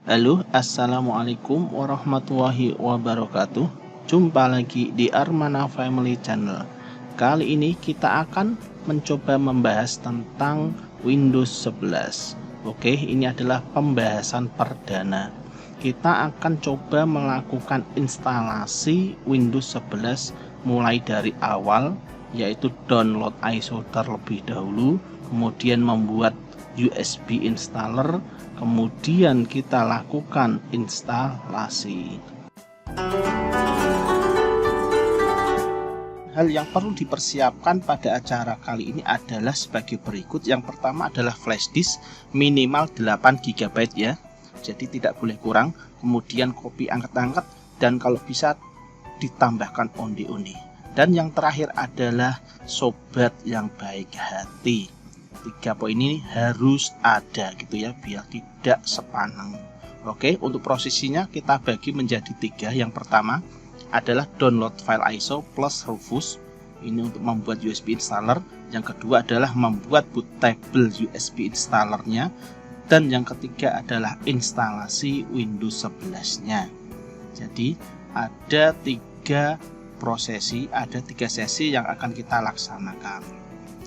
Halo, assalamualaikum warahmatullahi wabarakatuh. Jumpa lagi di Armana Family Channel. Kali ini kita akan mencoba membahas tentang Windows 11. Oke, ini adalah pembahasan perdana. Kita akan coba melakukan instalasi Windows 11 mulai dari awal, yaitu download ISO terlebih dahulu, kemudian membuat USB installer, kemudian kita lakukan instalasi. Hal yang perlu dipersiapkan pada acara kali ini adalah sebagai berikut. Yang pertama adalah flash disk minimal 8 GB ya, jadi tidak boleh kurang. Kemudian kopi angkat-angkat dan kalau bisa ditambahkan onde-onde. Dan yang terakhir adalah sobat yang baik hati. 3 poin ini harus ada gitu ya, biar tidak sepaneng. Oke, untuk prosesinya kita bagi menjadi 3. Yang pertama adalah download file ISO plus Rufus, ini untuk membuat USB installer. Yang kedua adalah membuat bootable USB installernya. Dan yang ketiga adalah instalasi Windows 11 nya. Jadi ada 3 prosesi, ada 3 sesi yang akan kita laksanakan.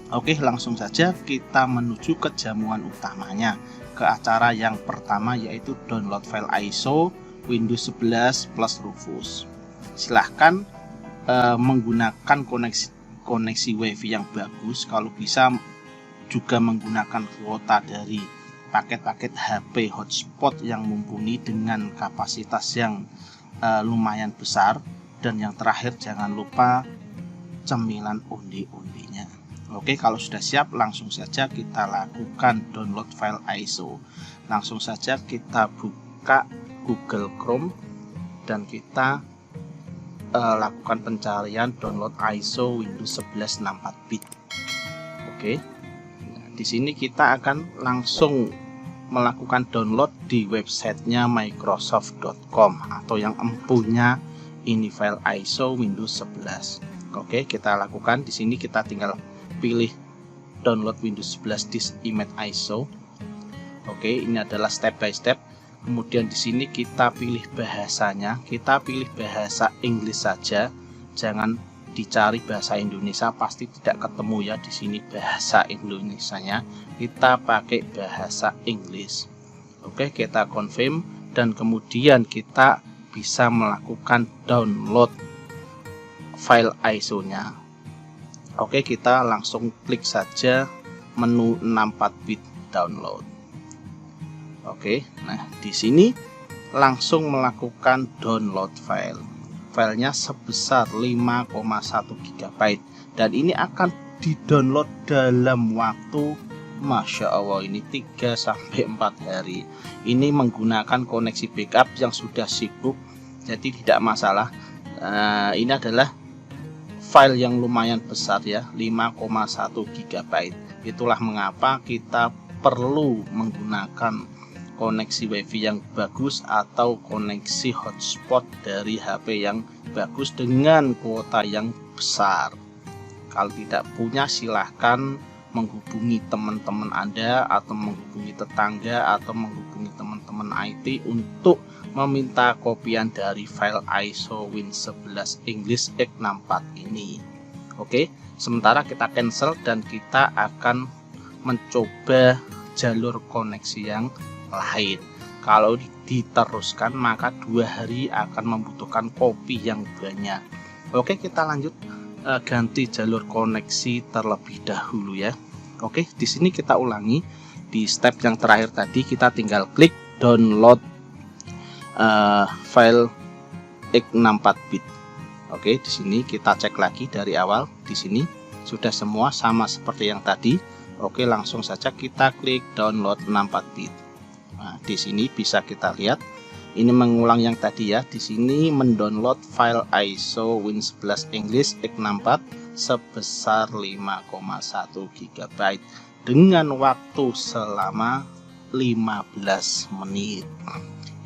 Oke, langsung saja kita menuju ke jamuan utamanya, ke acara yang pertama, yaitu download file ISO Windows 11 plus Rufus. Silahkan menggunakan koneksi WiFi yang bagus, kalau bisa juga menggunakan kuota dari paket-paket HP hotspot yang mumpuni dengan kapasitas yang lumayan besar. Dan yang terakhir jangan lupa cemilan onde-ondenya. Oke, kalau sudah siap langsung saja kita lakukan download file ISO. Langsung saja kita buka Google Chrome dan kita lakukan pencarian download ISO Windows 11 64 bit. Oke. Nah, di sini kita akan langsung melakukan download di websitenya microsoft.com atau yang empunya ini file ISO Windows 11. Oke, kita lakukan. Di sini kita tinggal pilih download Windows 11 disk image ISO. Oke, ini adalah step by step. Kemudian di sini kita pilih bahasanya. Kita pilih bahasa Inggris saja. Jangan dicari bahasa Indonesia, pasti tidak ketemu ya di sini bahasa Indonesianya. Kita pakai bahasa Inggris. Oke, kita confirm dan kemudian kita bisa melakukan download file ISO-nya. Oke, kita langsung klik saja menu 64 bit download. Oke, nah di sini langsung melakukan download file. Filenya sebesar 5,1 GB dan ini akan di-download dalam waktu, Masya Allah, ini 3-4 hari. Ini menggunakan koneksi backup yang sudah sibuk, jadi tidak masalah. Ini adalah file yang lumayan besar ya, 5,1 GB. Itulah mengapa kita perlu menggunakan koneksi WiFi yang bagus atau koneksi hotspot dari HP yang bagus dengan kuota yang besar. Kalau tidak punya, silahkan menghubungi teman-teman Anda atau menghubungi tetangga atau menghubungi teman-teman IT untuk meminta kopian dari file ISO Win11 English X64 ini. Oke, sementara kita cancel dan kita akan mencoba jalur koneksi yang lain. Kalau diteruskan maka 2 hari akan membutuhkan kopi yang banyak. Oke, kita lanjut ganti jalur koneksi terlebih dahulu ya. Oke, di sini kita ulangi di step yang terakhir tadi, kita tinggal klik download file X64 bit. Oke, di sini kita cek lagi dari awal. Di sini sudah semua sama seperti yang tadi. Oke, langsung saja kita klik download 64 bit. Nah, di sini bisa kita lihat ini mengulang yang tadi ya. Di sini mendownload file ISO Win11 English X64 sebesar 5,1 GB dengan waktu selama 15 menit.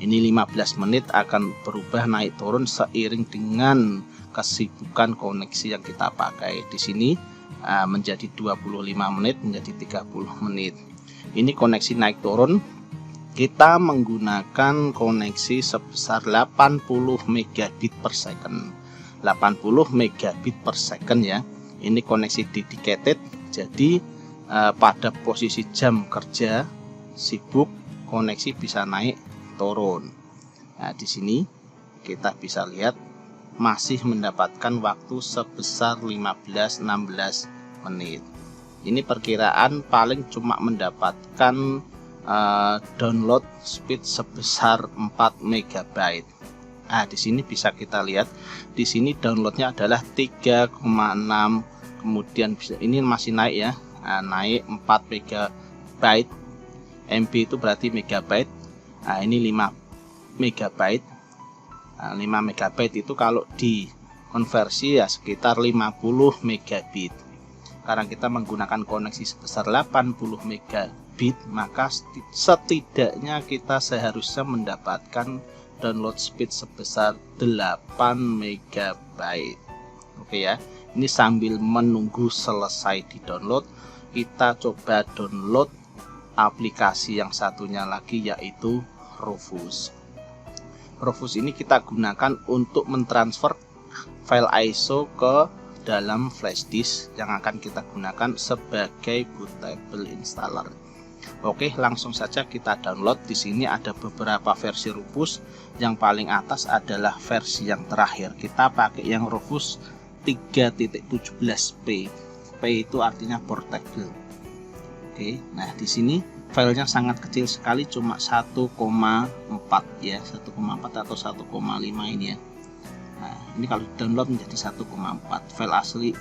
Ini 15 menit akan berubah naik turun seiring dengan kesibukan koneksi yang kita pakai. Di sini menjadi 25 menit, menjadi 30 menit. Ini koneksi naik turun kita menggunakan koneksi sebesar 80 megabit per second. 80 megabit per second ya. Ini koneksi dedicated, jadi pada posisi jam kerja sibuk koneksi bisa naik turun. Nah, di sini kita bisa lihat masih mendapatkan waktu sebesar 15-16 menit. Ini perkiraan paling cuma mendapatkan download speed sebesar 4 MB. Nah, di sini bisa kita lihat di sini downloadnya adalah 3,6, kemudian ini masih naik ya. Nah, naik 4 MB. MB itu berarti megabyte. Nah, ini 5 megabyte. Nah, 5 megabyte itu kalau dikonversi ya sekitar 50 megabit. Karena kita menggunakan koneksi sebesar 80 megabit, maka setidaknya kita seharusnya mendapatkan download speed sebesar 8 megabyte. Oke ya. Ini sambil menunggu selesai di-download, kita coba download aplikasi yang satunya lagi, yaitu Rufus. Rufus ini kita gunakan untuk mentransfer file ISO ke dalam flash disk yang akan kita gunakan sebagai bootable installer. Oke, langsung saja kita download. Di sini ada beberapa versi Rufus. Yang paling atas adalah versi yang terakhir. Kita pakai yang Rufus 3.17p. P itu artinya portable. Oke, nah di sini filenya sangat kecil sekali, cuma 1,4 ya, 1,4 atau 1,5 ini ya. Nah, ini kalau download menjadi 1,4. File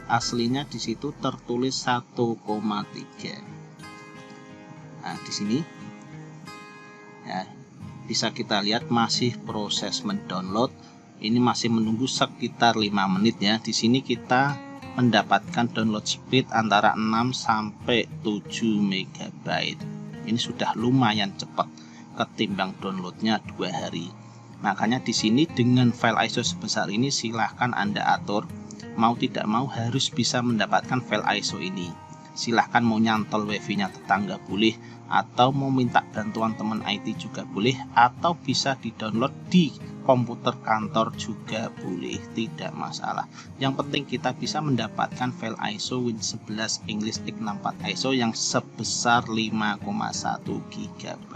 aslinya di situ tertulis 1,3. Nah, di sini ya, bisa kita lihat masih proses mendownload. Ini masih menunggu sekitar 5 menit ya. Di sini kita mendapatkan download speed antara 6 sampai 7 MB. Ini sudah lumayan cepat ketimbang downloadnya 2 hari. Makanya di sini dengan file ISO sebesar ini silahkan Anda atur, mau tidak mau harus bisa mendapatkan file ISO ini. Silahkan mau nyantol wifi-nya tetangga boleh, atau mau minta bantuan teman IT juga boleh, atau bisa di-download di komputer kantor juga boleh, tidak masalah. Yang penting kita bisa mendapatkan file ISO Win11 English x64 ISO yang sebesar 5,1 GB.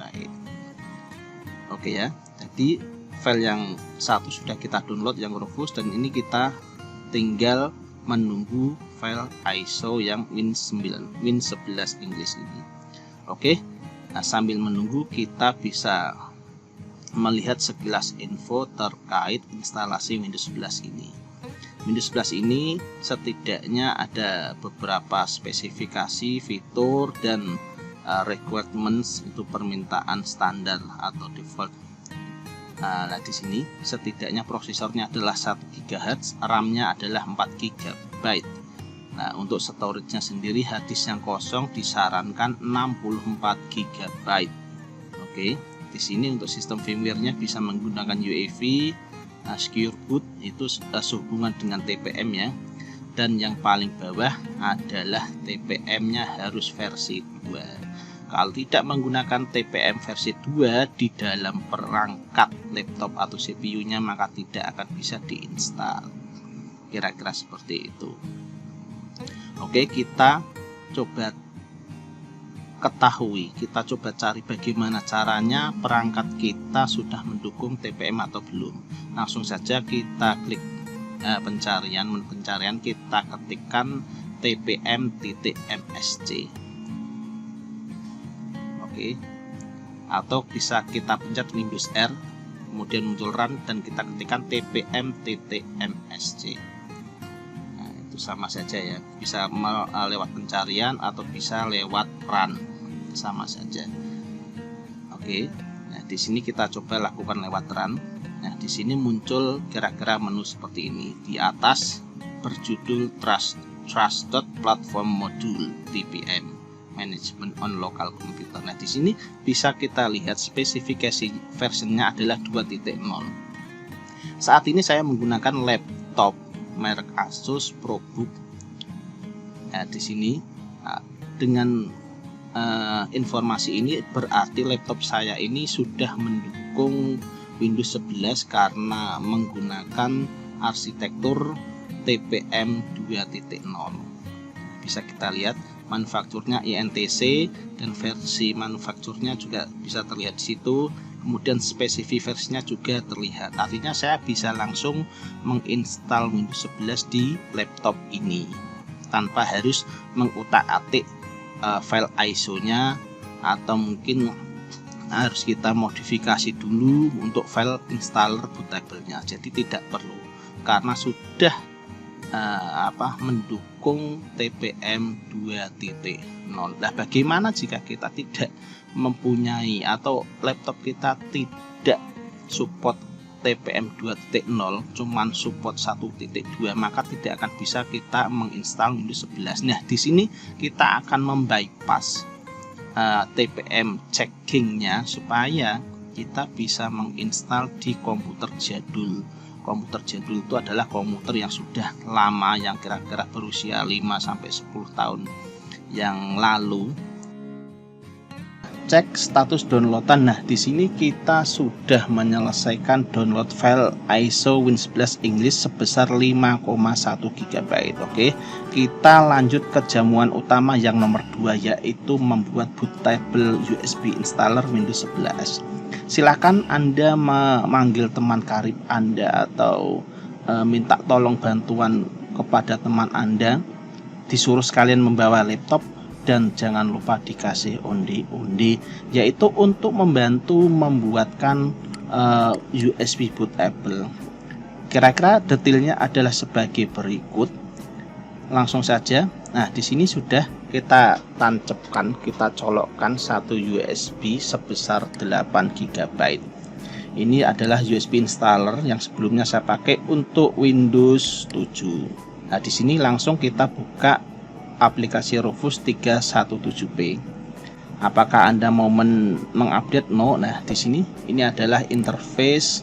Oke ya, jadi file yang satu sudah kita download yang Rufus, dan ini kita tinggal menunggu file ISO yang Win11 English ini. Oke, nah sambil menunggu kita bisa melihat sekilas info terkait instalasi Windows 11 ini. Windows 11 ini setidaknya ada beberapa spesifikasi, fitur, dan requirements, itu permintaan standar atau default. Nah, di sini setidaknya prosesornya adalah 1 GHz, RAM-nya adalah 4 GB. Nah, untuk storage-nya sendiri hard disk yang kosong disarankan 64 GB. Oke. Di sini untuk sistem firmware-nya bisa menggunakan UEFI, Secure Boot itu sehubungan dengan TPM ya. Dan yang paling bawah adalah TPM-nya harus versi 2. Kalau tidak menggunakan TPM versi 2 di dalam perangkat laptop atau CPU-nya, maka tidak akan bisa diinstal. Kira-kira seperti itu. Oke, kita coba ketahui, kita coba cari bagaimana caranya perangkat kita sudah mendukung TPM atau belum. Langsung saja kita klik pencarian, kita ketikkan tpm.msc. Oke, atau bisa kita pencet Windows R, kemudian muncul run, dan kita ketikkan tpm.msc. Nah, itu sama saja ya, bisa lewat pencarian atau bisa lewat run, sama saja. Oke, nah di sini kita coba lakukan lewat run. Nah, di sini muncul kira-kira menu seperti ini. Di atas berjudul Trusted Platform Module TPM Management on Local Computer. Nah, di sini bisa kita lihat spesifikasi versionnya adalah 2.0. Saat ini saya menggunakan laptop merek Asus ProBook. Nah, di sini dengan informasi ini berarti laptop saya ini sudah mendukung Windows 11 karena menggunakan arsitektur TPM 2.0. Bisa kita lihat manufakturnya INTC dan versi manufakturnya juga bisa terlihat di situ. Kemudian spesifikasinya juga terlihat. Artinya saya bisa langsung menginstal Windows 11 di laptop ini tanpa harus mengutak-atik file ISO-nya, atau mungkin harus kita modifikasi dulu untuk file installer bootable-nya. Jadi tidak perlu karena sudah mendukung TPM 2.0. Nah, bagaimana jika kita tidak mempunyai atau laptop kita tidak support TPM 2.0, cuman support 1.2, maka tidak akan bisa kita menginstal Windows 11. Nah, di sini kita akan membypass TPM checking-nya supaya kita bisa menginstal di komputer jadul. Komputer jadul itu adalah komputer yang sudah lama, yang kira-kira berusia 5-10 tahun yang lalu. Cek status downloadan. Nah, di sini kita sudah menyelesaikan download file ISO Win11 English sebesar 5,1 GB. Oke, kita lanjut ke jamuan utama yang nomor 2, yaitu membuat bootable USB installer Windows 11. Silakan Anda memanggil teman karib Anda atau minta tolong bantuan kepada teman Anda, disuruh sekalian membawa laptop. Dan jangan lupa dikasih undi-undi, yaitu untuk membantu membuatkan USB bootable. Kira-kira detailnya adalah sebagai berikut. Langsung saja. Nah, di sini sudah kita tancapkan, kita colokkan satu USB sebesar 8 GB. Ini adalah USB installer yang sebelumnya saya pakai untuk Windows 7. Nah, di sini langsung kita buka aplikasi Rufus 317p. Apakah Anda mau mengupdate? No. Nah, di sini ini adalah interface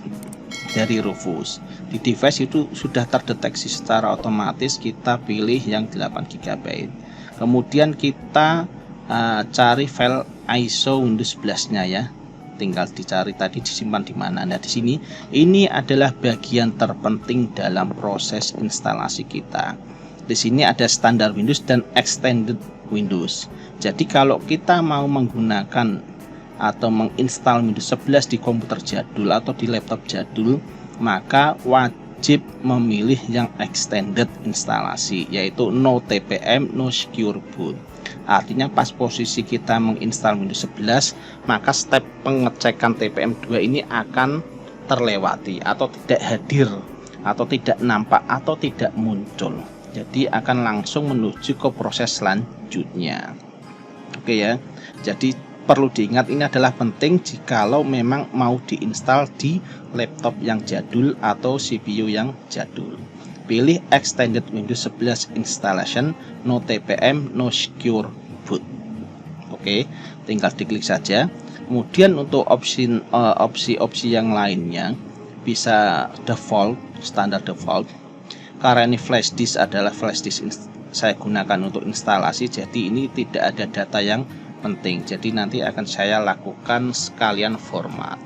dari Rufus. Di device itu sudah terdeteksi secara otomatis, kita pilih yang 8 GB. Kemudian kita cari file ISO Windows 11-nya ya. Tinggal dicari tadi disimpan di mana. Nah, di sini ini adalah bagian terpenting dalam proses instalasi kita. Di sini ada standar Windows dan extended Windows. Jadi kalau kita mau menggunakan atau menginstal Windows 11 di komputer jadul atau di laptop jadul, maka wajib memilih yang extended instalasi, yaitu no TPM, no secure boot. Artinya pas posisi kita menginstal Windows 11, maka step pengecekan TPM 2 ini akan terlewati atau tidak hadir atau tidak nampak atau tidak muncul. Jadi akan langsung menuju ke proses selanjutnya. Oke ya. Jadi perlu diingat, ini adalah penting jikalau memang mau diinstal di laptop yang jadul atau CPU yang jadul. Pilih Extended Windows 11 Installation, no TPM, no secure boot. Oke, tinggal diklik saja. Kemudian untuk opsi-opsi yang lainnya bisa default, standar default. Karena ini flash disk adalah flash disk saya gunakan untuk instalasi, jadi ini tidak ada data yang penting. Jadi nanti akan saya lakukan sekalian format.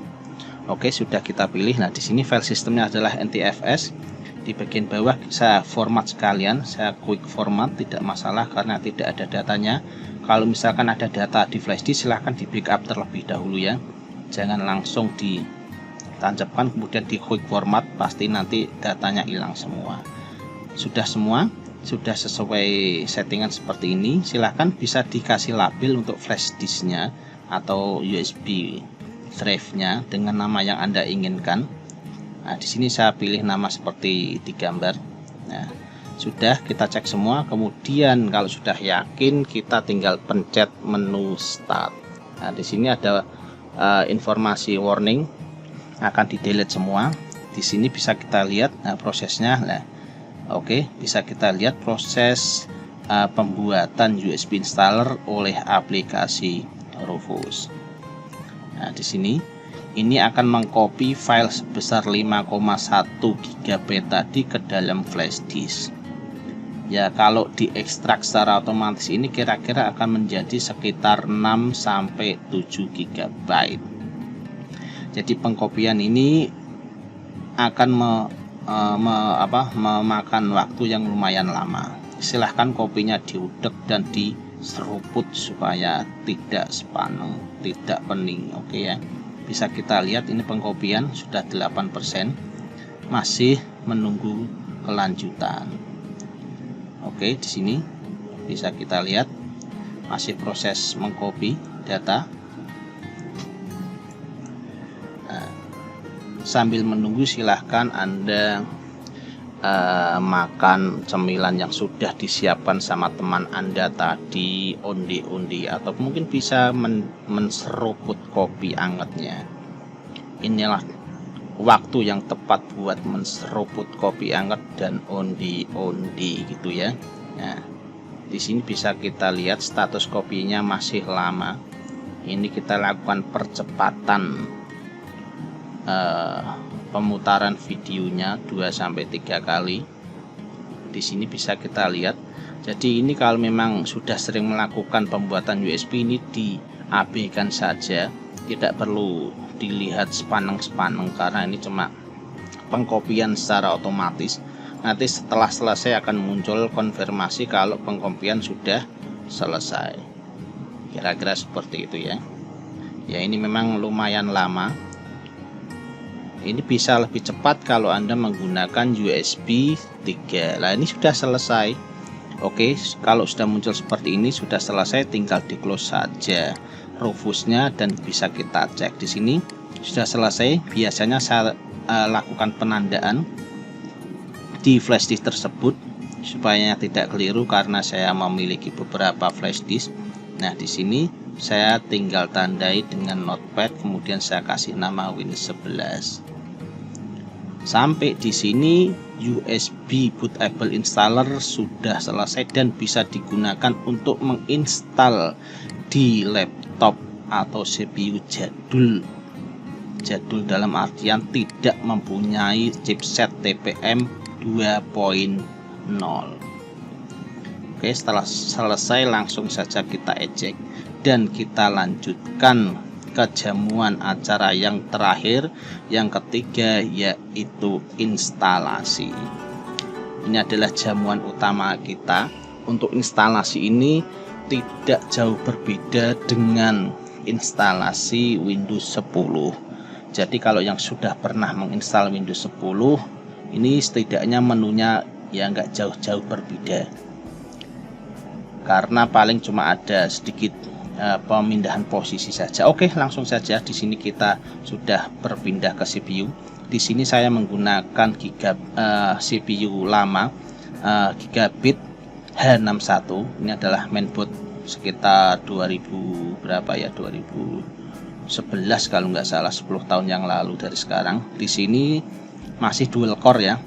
Oke, sudah kita pilih. Nah, di sini file sistemnya adalah NTFS. Di bagian bawah saya format sekalian, saya quick format, tidak masalah karena tidak ada datanya. Kalau misalkan ada data di flash disk, silahkan di backup terlebih dahulu ya. Jangan langsung ditancapkan kemudian di quick format, pasti nanti datanya hilang semua. Sudah semua, sudah sesuai settingan seperti ini. Silahkan bisa dikasih label untuk flash disknya atau USB drive-nya dengan nama yang Anda inginkan. Nah, di sini saya pilih nama seperti di gambar. Nah, sudah kita cek semua. Kemudian kalau sudah yakin, kita tinggal pencet menu start. Nah, di sini ada informasi warning akan di delete semua. Di sini bisa kita lihat prosesnya. Nah, oke, bisa kita lihat proses pembuatan USB installer oleh aplikasi Rufus. Nah, di sini ini akan mengcopy file sebesar 5,1 GB tadi ke dalam flash disk. Ya, kalau diekstrak secara otomatis ini kira-kira akan menjadi sekitar 6 sampai 7 GB. Jadi pengkopian ini akan memakan waktu yang lumayan lama. Silahkan kopinya diudek dan diseruput supaya tidak sepaneng, tidak pening. Oke ya. Bisa kita lihat ini pengkopian sudah 8%, masih menunggu kelanjutan. Oke, di sini bisa kita lihat masih proses mengcopy data. Nah, sambil menunggu silahkan Anda makan cemilan yang sudah disiapkan sama teman Anda tadi, onde-onde, atau mungkin bisa menseruput kopi angetnya. Inilah waktu yang tepat buat menseruput kopi anget dan onde-onde gitu ya. Nah, di sini bisa kita lihat status kopinya masih lama. Ini kita lakukan percepatan pemutaran videonya 2-3 kali. Di sini bisa kita lihat. Jadi ini kalau memang sudah sering melakukan pembuatan USB ini diabaikan saja, tidak perlu dilihat sepaneng-sepaneng karena ini cuma pengkopian secara otomatis. Nanti setelah selesai akan muncul konfirmasi kalau pengkopian sudah selesai. Kira-kira seperti itu ya. Ya, ini memang lumayan lama. Ini bisa lebih cepat kalau Anda menggunakan USB 3. Nah, ini sudah selesai. Oke, kalau sudah muncul seperti ini sudah selesai, tinggal di close saja Rufusnya dan bisa kita cek. Di sini sudah selesai. Biasanya saya lakukan penandaan di flash disk tersebut supaya tidak keliru karena saya memiliki beberapa flash disk. Nah, di sini saya tinggal tandai dengan notepad, kemudian saya kasih nama Windows 11. Sampai di sini USB bootable installer sudah selesai dan bisa digunakan untuk menginstal di laptop atau CPU jadul. Jadul dalam artian tidak mempunyai chipset TPM 2.0. Oke, setelah selesai langsung saja kita eject dan kita lanjutkan ke jamuan acara yang terakhir, yang ketiga, yaitu instalasi. Ini adalah jamuan utama kita. Untuk instalasi ini tidak jauh berbeda dengan instalasi Windows 10. Jadi kalau yang sudah pernah menginstal Windows 10, ini setidaknya menunya ya nggak jauh-jauh berbeda, karena paling cuma ada sedikit pemindahan posisi saja. Oke, langsung saja. Di sini kita sudah berpindah ke CPU. Di sini saya menggunakan CPU lama, Gigabit H61. Ini adalah mainboard sekitar 2000 berapa ya, 2011 kalau nggak salah, 10 tahun yang lalu dari sekarang. Di sini masih dual core ya,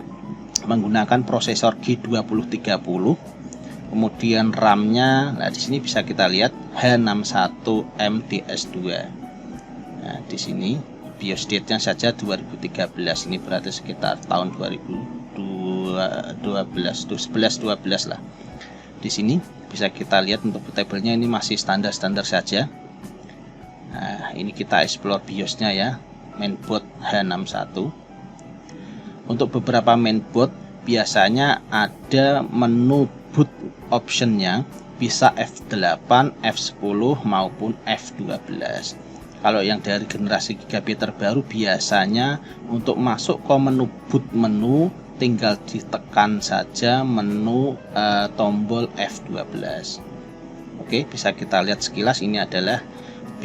menggunakan prosesor G2030. Kemudian RAM-nya, nah di sini bisa kita lihat H61MDS2. Nah, di sini BIOS date-nya saja 2013. Ini berarti sekitar tahun 2011-12 lah. Di sini bisa kita lihat untuk bootable-nya ini masih standar-standar saja. Nah, ini kita explore BIOS-nya ya, mainboard H61. Untuk beberapa mainboard biasanya ada menu boot optionnya, bisa F8, F10 maupun F12. Kalau yang dari generasi Gigabit terbaru biasanya untuk masuk ke menu boot menu tinggal ditekan saja menu tombol F12. Oke, bisa kita lihat sekilas ini adalah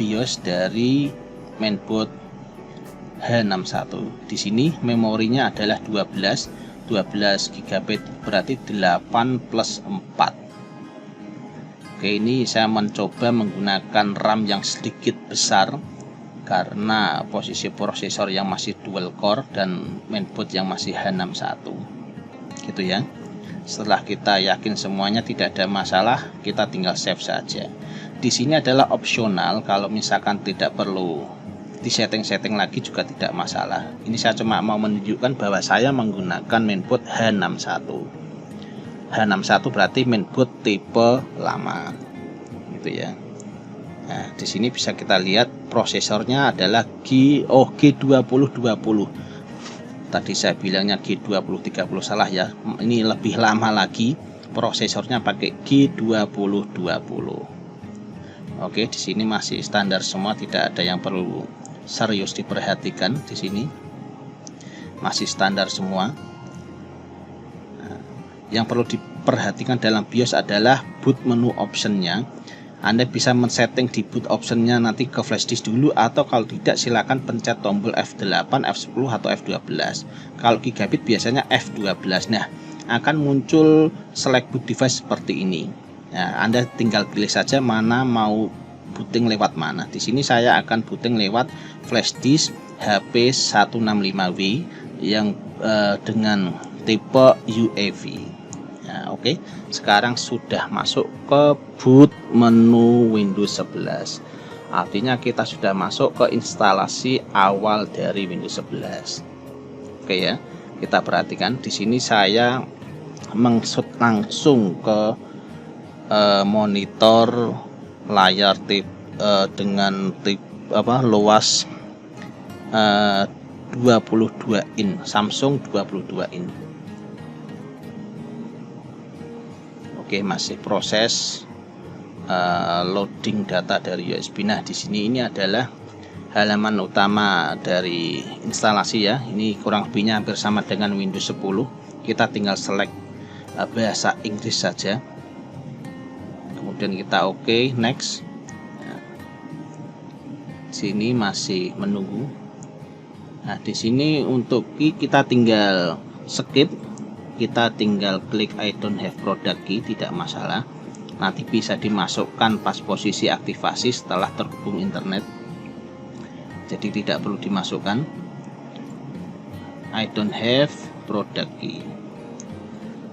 BIOS dari mainboard H61. Di sini memorinya adalah 12 GB, berarti 8 plus 4. Oke, ini saya mencoba menggunakan RAM yang sedikit besar karena posisi prosesor yang masih dual core dan mainboard yang masih H61 gitu ya. Setelah kita yakin semuanya tidak ada masalah, kita tinggal save saja. Di sini adalah opsional, kalau misalkan tidak perlu di setting lagi juga tidak masalah. Ini saya cuma mau menunjukkan bahwa saya menggunakan mainboard H61. H61 berarti mainboard tipe lama gitu ya. Nah, di sini bisa kita lihat prosesornya adalah G2020. Tadi saya bilangnya G2030 salah ya. Ini lebih lama lagi, prosesornya pakai G2020. Oke, di sini masih standar semua, tidak ada yang perlu serius diperhatikan di sini. Masih standar semua. Yang perlu diperhatikan dalam BIOS adalah boot menu optionnya. Anda bisa men-setting di boot optionnya nanti ke flash disk dulu, atau kalau tidak silakan pencet tombol F8, F10 atau F12. Kalau gigabit biasanya F12. Nah, akan muncul select boot device seperti ini. Nah, Anda tinggal pilih saja mana mau booting lewat mana. Di sini saya akan booting lewat flash disk HP 165W yang dengan tipe UEFI. Nah, oke. Sekarang sudah masuk ke boot menu Windows 11. Artinya kita sudah masuk ke instalasi awal dari Windows 11. Oke ya. Kita perhatikan di sini saya mengsut langsung ke monitor layar dengan luas 22 in, Samsung 22 in. Oke, masih proses loading data dari USB. Nah, di sini ini adalah halaman utama dari instalasi ya. Ini kurang lebihnya hampir sama dengan Windows 10. Kita tinggal select bahasa Inggris saja. Kemudian kita oke, next. Nah, sini masih menunggu. Nah, di sini untuk key kita tinggal skip. Kita tinggal klik I don't have product key, tidak masalah. Nanti bisa dimasukkan pas posisi aktivasi setelah terhubung internet. Jadi tidak perlu dimasukkan. I don't have product key.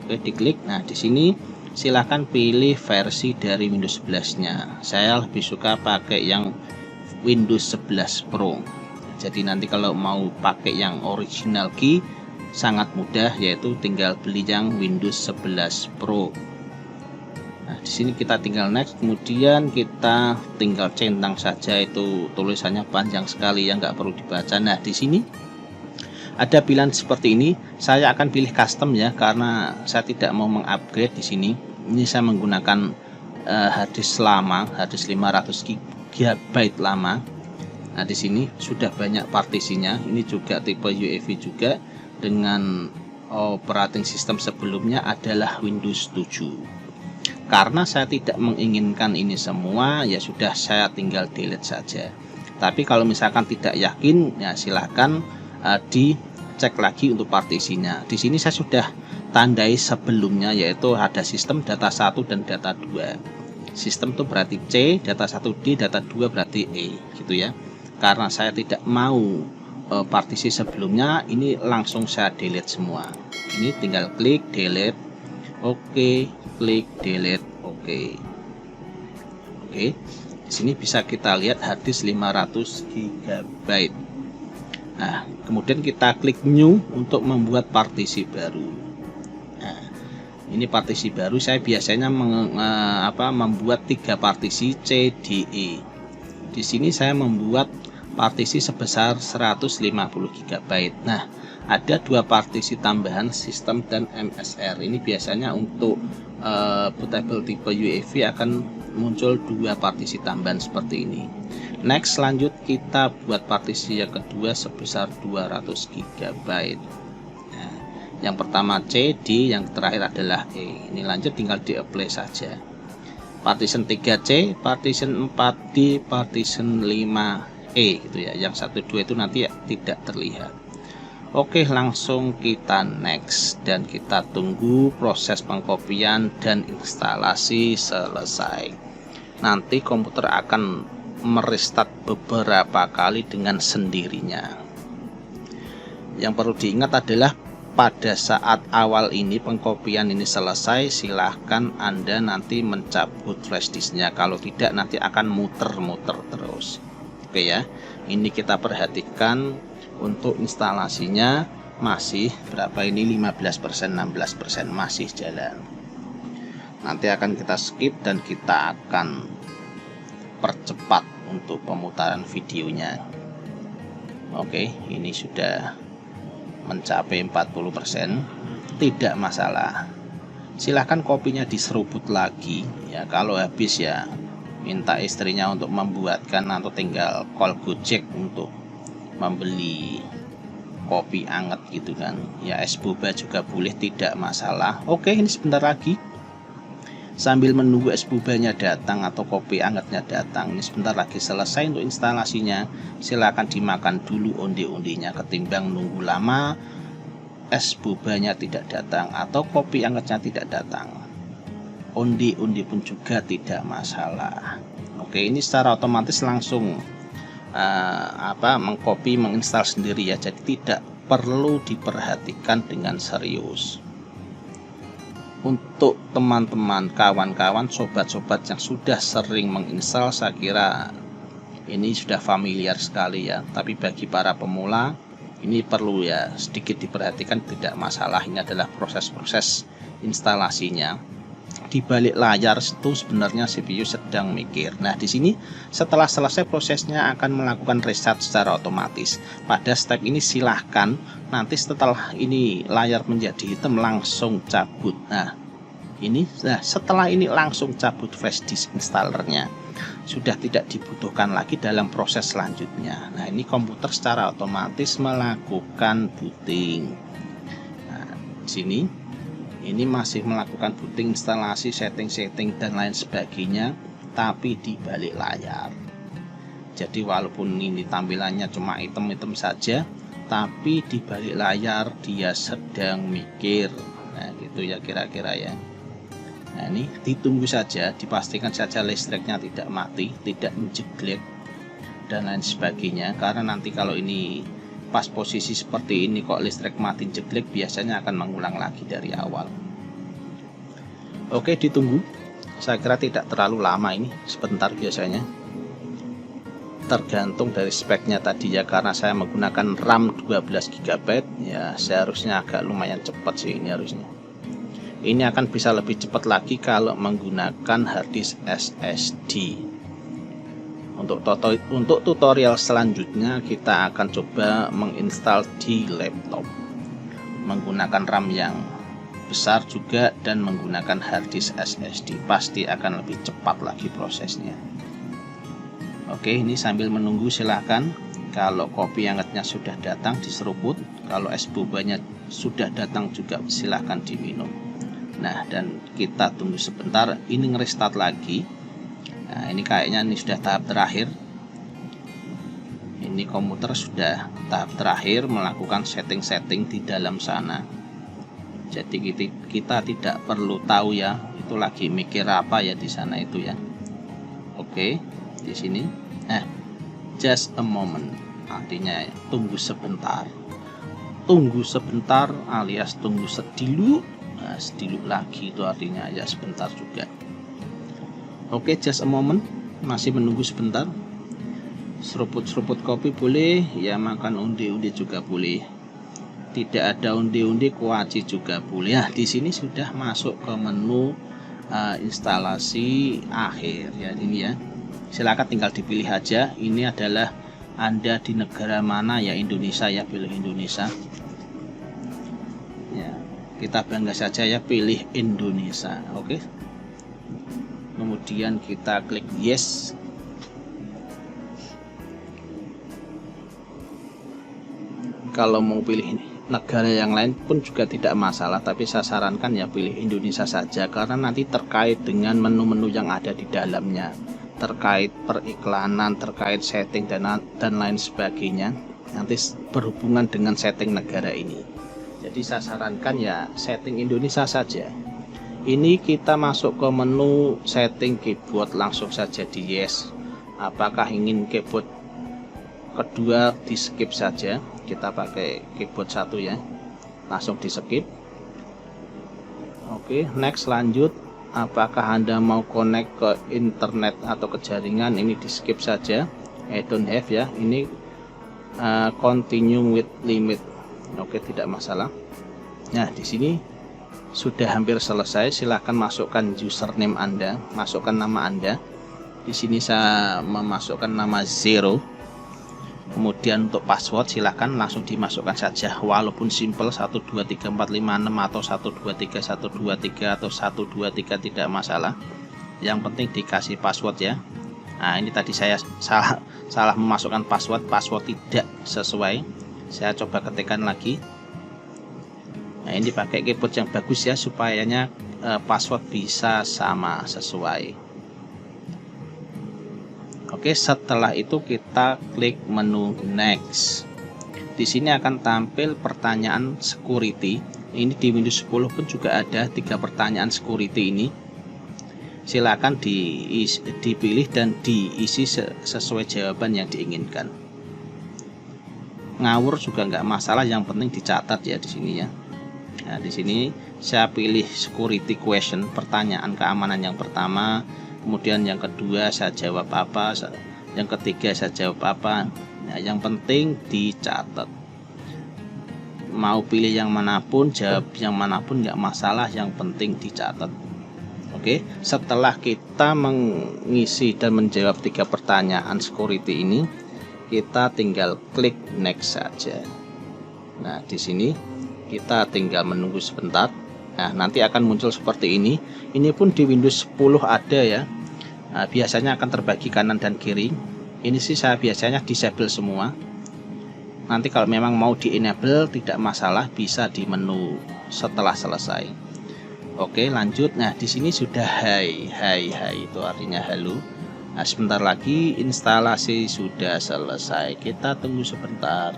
Oke, diklik. Nah, di sini silahkan pilih versi dari Windows 11-nya. Saya lebih suka pakai yang Windows 11 Pro. Jadi nanti kalau mau pakai yang original key sangat mudah, yaitu tinggal beli yang Windows 11 Pro. Nah, di sini kita tinggal next, kemudian kita tinggal centang saja, itu tulisannya panjang sekali yang nggak perlu dibaca. Nah, di sini ada pilihan seperti ini. Saya akan pilih custom ya, karena saya tidak mau mengupgrade di sini. Ini saya menggunakan harddisk lama, harddisk 500 GB lama. Nah, di sini sudah banyak partisinya. Ini juga tipe UEFI juga, dengan operating system sebelumnya adalah Windows 7. Karena saya tidak menginginkan ini semua, ya sudah saya tinggal delete saja. Tapi kalau misalkan tidak yakin, ya silahkan dicek lagi untuk partisinya. Di sini saya sudah tandai sebelumnya, yaitu ada sistem data 1 dan data 2. Sistem itu berarti C, data 1 D, data 2 berarti E, gitu ya. Karena saya tidak mau partisi sebelumnya, ini langsung saya delete semua. Ini tinggal klik delete, oke, klik delete, oke. Oke, di sini bisa kita lihat harddisk 500 GB. Nah, kemudian kita klik new untuk membuat partisi baru. Nah, ini partisi baru. Saya biasanya membuat 3 partisi C, D, E. Di sini saya membuat partisi sebesar 150 GB. Nah, ada 2 partisi tambahan sistem dan MSR. Ini biasanya untuk bootable tipe UEFI akan muncul 2 partisi tambahan seperti ini. Next, lanjut kita buat partisi yang kedua sebesar 200 GB. Nah, yang pertama C, D, yang terakhir adalah E. Ini lanjut tinggal di apply saja. Partition 3C, partition 4D, partition 5E gitu ya. Yang 1, 2 itu nanti tidak terlihat. Oke, langsung kita next dan kita tunggu proses pengkopian dan instalasi selesai. Nanti komputer akan merestart beberapa kali dengan sendirinya. Yang perlu diingat adalah pada saat awal ini pengkopian ini selesai, silahkan Anda nanti mencabut flash disknya. Kalau tidak nanti akan muter-muter terus. Oke ya, ini kita perhatikan untuk instalasinya masih berapa ini, 15%, 16% masih jalan. nanti akan kita skip dan kita akan percepat untuk pemutaran videonya. Oke, ini sudah mencapai 40%, tidak masalah. Silahkan kopinya diseruput lagi ya. Kalau habis ya minta istrinya untuk membuatkan atau tinggal call Gojek untuk membeli kopi anget gitu kan ya. Es boba juga boleh, tidak masalah. Oke, ini sebentar lagi sambil menunggu es bobanya datang atau kopi angetnya datang, ini sebentar lagi selesai untuk instalasinya. Silahkan dimakan dulu onde-ondenya ketimbang nunggu lama es bobanya tidak datang atau kopi angetnya tidak datang. Onde-onde pun juga tidak masalah. Oke, ini secara otomatis langsung mengcopy, menginstal sendiri ya, jadi tidak perlu diperhatikan dengan serius. Untuk teman-teman, kawan-kawan, sobat-sobat yang sudah sering menginstal, saya kira ini sudah familiar sekali ya. Tapi bagi para pemula, ini perlu ya sedikit diperhatikan, tidak masalah. Ini adalah proses-proses instalasinya. Di balik layar itu sebenarnya CPU sedang mikir. Nah, di sini setelah selesai prosesnya akan melakukan reset secara otomatis. Pada step ini silahkan nanti setelah ini layar menjadi hitam langsung cabut. Nah, setelah ini langsung cabut flash disk installernya. Sudah tidak dibutuhkan lagi dalam proses selanjutnya. Nah, ini komputer secara otomatis melakukan booting. Nah, di sini ini masih melakukan booting, instalasi, setting-setting dan lain sebagainya, tapi di balik layar. Jadi walaupun ini tampilannya cuma item-item saja, tapi di balik layar dia sedang mikir. Nah, gitu ya kira-kira ya. Nah, ini ditunggu saja, dipastikan saja listriknya tidak mati, tidak menjeglek dan lain sebagainya. Karena nanti kalau ini pas posisi seperti ini kok listrik mati jeglek, biasanya akan mengulang lagi dari awal. Oke, ditunggu. Saya kira tidak terlalu lama, ini sebentar biasanya. Tergantung dari speknya tadi ya, karena saya menggunakan RAM 12 GB ya, seharusnya agak lumayan cepat sih ini harusnya. Ini akan bisa lebih cepat lagi kalau menggunakan harddisk SSD. Untuk tutorial selanjutnya kita akan coba menginstal di laptop menggunakan RAM yang besar juga dan menggunakan harddisk SSD, pasti akan lebih cepat lagi prosesnya. Oke, ini sambil menunggu silahkan kalau kopi hangatnya sudah datang diseruput, kalau es bobanya sudah datang juga silahkan diminum. Nah, dan kita tunggu sebentar, ini ngerestart lagi. Nah, ini kayaknya ini sudah tahap terakhir. Ini komputer sudah tahap terakhir melakukan setting-setting di dalam sana. Jadi kita tidak perlu tahu ya, itu lagi mikir apa ya di sana itu ya. Oke, di sini. Just a moment. Artinya tunggu sebentar. Tunggu sebentar alias tunggu sedilu. Nah, sedilu lagi itu artinya ya sebentar juga. Oke, just a moment, masih menunggu sebentar. Seruput-seruput kopi boleh, ya makan onde-onde juga boleh. Tidak ada onde-onde kuaci juga boleh. Nah, di sini sudah masuk ke menu instalasi akhir ya ini ya. Silakan tinggal dipilih aja. Ini adalah Anda di negara mana ya, Indonesia ya, pilih Indonesia. Ya, kita bangga saja ya pilih Indonesia. Oke. Kemudian kita klik yes. Kalau mau pilih negara yang lain pun juga tidak masalah, tapi saya sarankan ya pilih Indonesia saja, karena nanti terkait dengan menu-menu yang ada di dalamnya, terkait periklanan, terkait setting dan lain sebagainya, nanti berhubungan dengan setting negara ini. Jadi saya sarankan ya setting Indonesia saja. Ini kita masuk ke menu setting keyboard, langsung saja di yes. Apakah ingin keyboard kedua, di skip saja, kita pakai keyboard 1 ya, langsung di skip. Oke, next, lanjut. Apakah Anda mau connect ke internet atau ke jaringan, ini di skip saja. I don't have ya, ini continue with limit. Oke, tidak masalah. Nah, di sini sudah hampir selesai. Silahkan masukkan username Anda, masukkan nama Anda. Di sini saya memasukkan nama Zero. Kemudian untuk password silahkan langsung dimasukkan saja, walaupun simple 123456 atau 123123 atau 123 tidak masalah. Yang penting dikasih password ya. Nah, ini tadi saya salah memasukkan password tidak sesuai. Saya coba ketikkan lagi. Nah, ini pakai keyboard yang bagus ya, supayanya password bisa sama sesuai. Oke, setelah itu kita klik menu next. Di sini akan tampil pertanyaan security. Ini di Windows 10 pun juga ada 3 pertanyaan security ini. Silakan dipilih dan diisi sesuai jawaban yang diinginkan. Ngawur juga nggak masalah, yang penting dicatat ya di sini ya. Nah, di sini saya pilih security question, pertanyaan keamanan yang pertama, kemudian yang kedua saya jawab apa, yang ketiga saya jawab apa. Nah, yang penting dicatat. Mau pilih yang manapun, jawab yang manapun nggak masalah, yang penting dicatat. Oke, setelah kita mengisi dan menjawab 3 pertanyaan security ini, kita tinggal klik next saja. Nah, di sini kita tinggal menunggu sebentar. Nah, nanti akan muncul seperti ini. Ini pun di Windows 10 ada ya. Nah, biasanya akan terbagi kanan dan kiri. Ini sih saya biasanya disable semua. Nanti kalau memang mau di enable tidak masalah, bisa di menu setelah selesai. Oke, lanjut. Nah, di sini sudah hai itu artinya halo. Nah, sebentar lagi instalasi sudah selesai. Kita tunggu sebentar.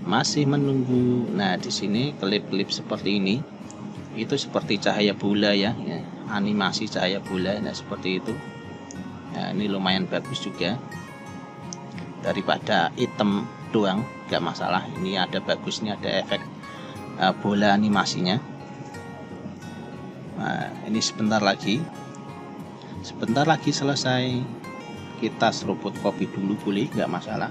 Masih menunggu. Nah, di sini klip-klip seperti ini. Itu seperti cahaya bola ya, animasi cahaya bola. Nah, seperti itu. Nah, ini lumayan bagus juga. Daripada item doang, gak masalah. Ini ada bagus, ini ada efek bola animasinya. Nah, ini sebentar lagi selesai. Kita seruput kopi dulu boleh, nggak masalah.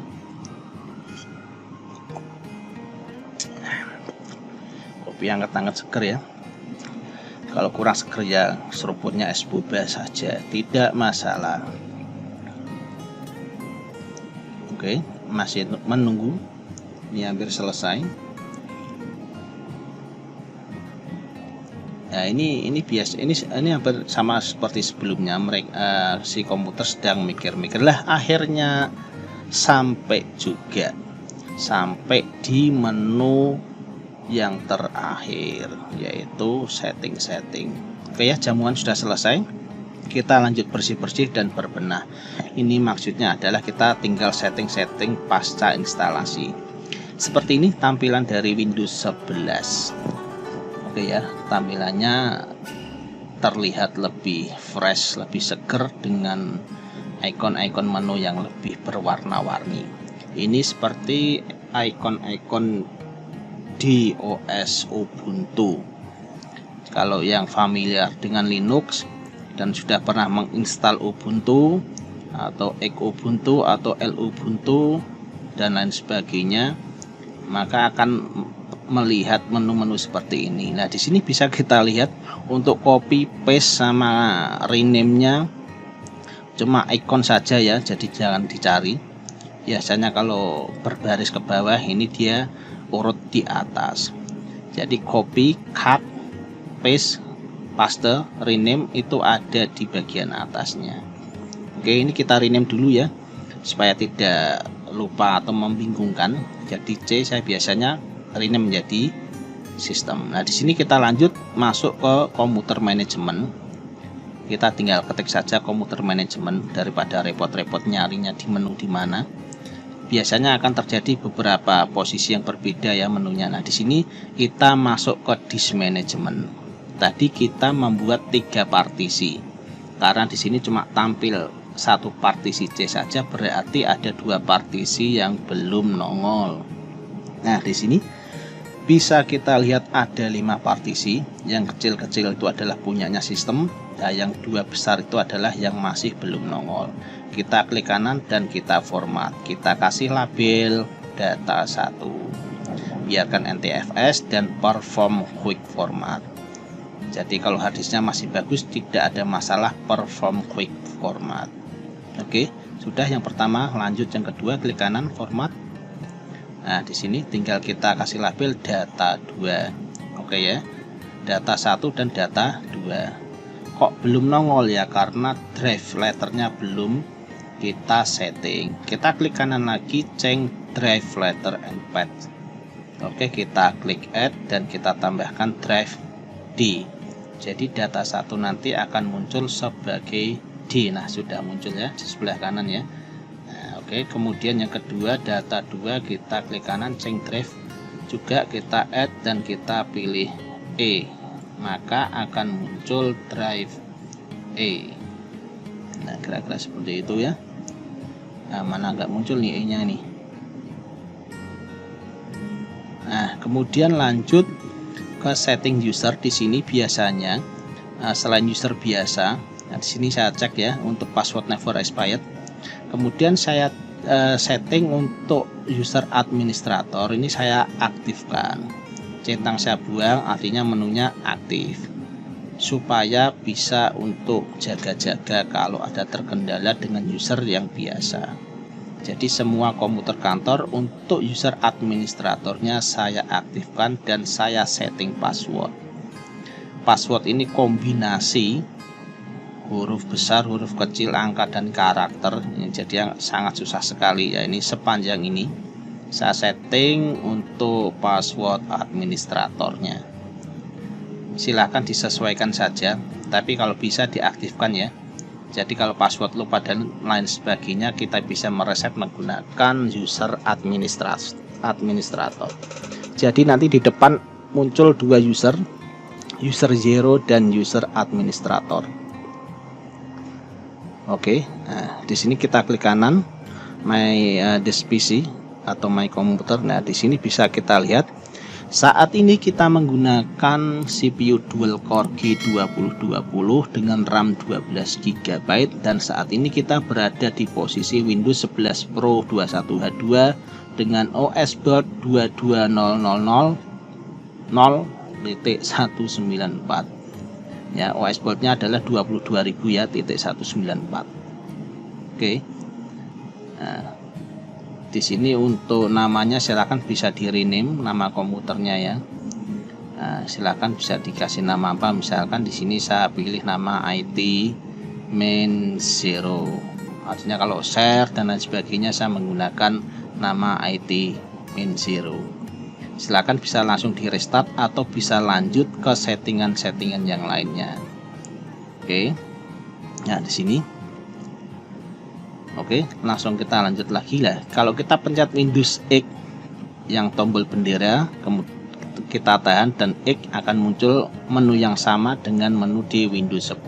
Kopi hangat-hangat seger ya. Kalau kurang seger ya seruputnya es boba saja, tidak masalah. Oke, masih menunggu. Ini hampir selesai. Nah, ini biasa, ini hampir sama seperti sebelumnya. Mereka si komputer sedang mikir-mikir lah, akhirnya sampai juga di menu yang terakhir, yaitu setting. Oke ya, jamuan sudah selesai. Kita lanjut bersih-bersih dan berbenah. Ini maksudnya adalah kita tinggal setting pasca instalasi. Seperti ini tampilan dari Windows 11. Oke ya, tampilannya terlihat lebih fresh, lebih seger dengan ikon-ikon menu yang lebih berwarna-warni. Ini seperti ikon-ikon di OS Ubuntu. Kalau yang familiar dengan Linux dan sudah pernah menginstal Ubuntu atau Xubuntu atau Lubuntu dan lain sebagainya, maka akan melihat menu-menu seperti ini. Nah, di sini bisa kita lihat untuk copy paste sama rename-nya cuma ikon saja ya, jadi jangan dicari. Biasanya kalau berbaris ke bawah ini dia urut di atas. Jadi copy, cut, paste, rename itu ada di bagian atasnya. Oke, ini kita rename dulu ya supaya tidak lupa atau membingungkan. Jadi C saya biasanya rename menjadi sistem. Nah, di sini kita lanjut masuk ke komputer manajemen. Kita tinggal ketik saja komputer manajemen daripada repot-repot nyarinya di menu di mana. Biasanya akan terjadi beberapa posisi yang berbeda ya menunya. Nah, di sini kita masuk ke disk management. Tadi kita membuat 3 partisi. Karena di sini cuma tampil 1 partisi C saja, berarti ada 2 partisi yang belum nongol. Nah, di sini bisa kita lihat ada 5 partisi. Yang kecil-kecil itu adalah punyanya sistem. Nah, yang 2 besar itu adalah yang masih belum nongol. Kita klik kanan dan kita format. Kita kasih label data 1. Biarkan NTFS dan perform quick format. Jadi kalau harddisknya masih bagus, tidak ada masalah perform quick format. Oke, sudah yang pertama, lanjut yang kedua, klik kanan format. Nah, di sini tinggal kita kasih label data 2. Oke ya. Data 1 dan data 2. Kok belum nongol ya? Karena drive letternya belum kita setting. Kita klik kanan lagi, change drive letter and path. Oke, kita klik add dan kita tambahkan drive D. Jadi data 1 nanti akan muncul sebagai D. Nah, sudah muncul ya di sebelah kanan ya. Nah, oke, kemudian yang kedua data 2, kita klik kanan, change drive, juga kita add dan kita pilih E, maka akan muncul drive E. Nah, kira-kira seperti itu ya. Nah, mana nggak muncul nih E-nya nih. Nah, kemudian lanjut ke setting user. Di sini biasanya selain user biasa, nah di sini saya cek ya untuk password never expired. Kemudian saya setting untuk user administrator, ini saya aktifkan. Centang saya buang, artinya menunya aktif, supaya bisa untuk jaga-jaga kalau ada terkendala dengan user yang biasa. Jadi semua komputer kantor untuk user administratornya saya aktifkan dan saya setting password. Password ini kombinasi huruf besar, huruf kecil, angka dan karakter. Jadi yang sangat susah sekali ya, ini sepanjang ini saya setting untuk password administratornya. Silahkan disesuaikan saja, tapi kalau bisa diaktifkan ya. Jadi kalau password lupa dan lain sebagainya, kita bisa mereset menggunakan user administrator. Jadi nanti di depan muncul dua user 0 dan user administrator. Oke, nah di sini kita klik kanan my this PC atau my computer. Nah, di sini bisa kita lihat saat ini kita menggunakan CPU dual core G2020 dengan RAM 12 GB dan saat ini kita berada di posisi Windows 11 Pro 21H2 dengan OS build 22.0.0.194. Ya, OS build-nya adalah 22.000 ya, .194. Oke. Nah, di sini untuk namanya silakan bisa di rename nama komputernya ya. Nah, silakan bisa dikasih nama apa, misalkan di sini saya pilih nama IT main 0. Artinya kalau share dan lain sebagainya saya menggunakan nama IT main 0. Silakan bisa langsung di restart atau bisa lanjut ke settingan-settingan yang lainnya. Oke. Nah, di sini. Oke, langsung kita lanjut lagi lah. Kalau kita pencet Windows X yang tombol bendera, kemudian kita tahan dan X akan muncul menu yang sama dengan menu di Windows 10.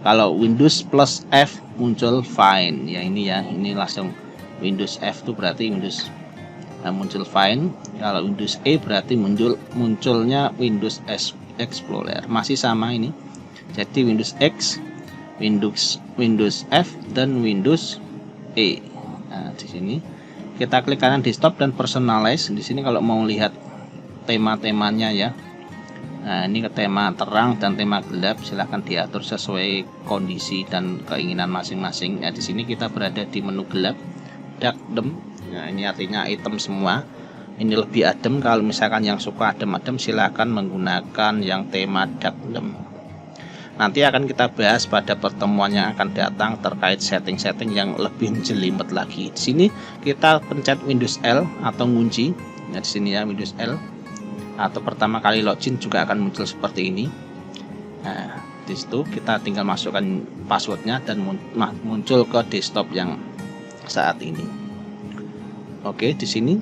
Kalau Windows plus F muncul fine ya, ini langsung Windows F itu berarti Windows muncul fine. Kalau Windows E berarti munculnya Windows Explorer, masih sama ini. Jadi Windows X, Windows F dan Windows E. Nah, di sini kita klik kanan desktop dan personalize. Di sini kalau mau lihat tema-temanya ya. Nah, ini ke tema terang dan tema gelap, silahkan diatur sesuai kondisi dan keinginan masing-masing. Nah, di sini kita berada di menu gelap, dark dim. Nah, ini artinya item semua. Ini lebih adem. Kalau misalkan yang suka adem-adem, silahkan menggunakan yang tema dark dim. Nanti akan kita bahas pada pertemuan yang akan datang terkait setting-setting yang lebih jelimet lagi. Di sini kita pencet Windows L atau ngunci. Nah, di sini ya Windows L. Atau pertama kali login juga akan muncul seperti ini. Nah, di situ kita tinggal masukkan passwordnya dan muncul ke desktop yang saat ini. Oke, di sini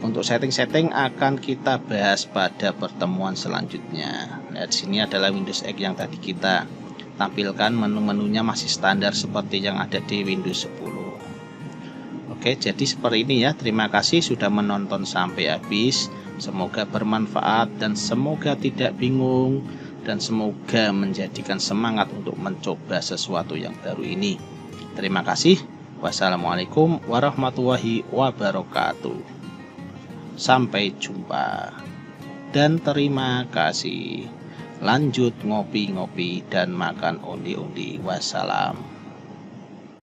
untuk setting-setting akan kita bahas pada pertemuan selanjutnya. Nah, di sini adalah Windows X yang tadi kita tampilkan, menu-menunya masih standar seperti yang ada di Windows 10. Oke, jadi seperti ini ya. Terima kasih sudah menonton sampai habis. Semoga bermanfaat dan semoga tidak bingung dan semoga menjadikan semangat untuk mencoba sesuatu yang baru ini. Terima kasih. Wassalamualaikum warahmatullahi wabarakatuh. Sampai jumpa dan terima kasih. lanjut ngopi-ngopi dan makan undi-undi. Wassalam.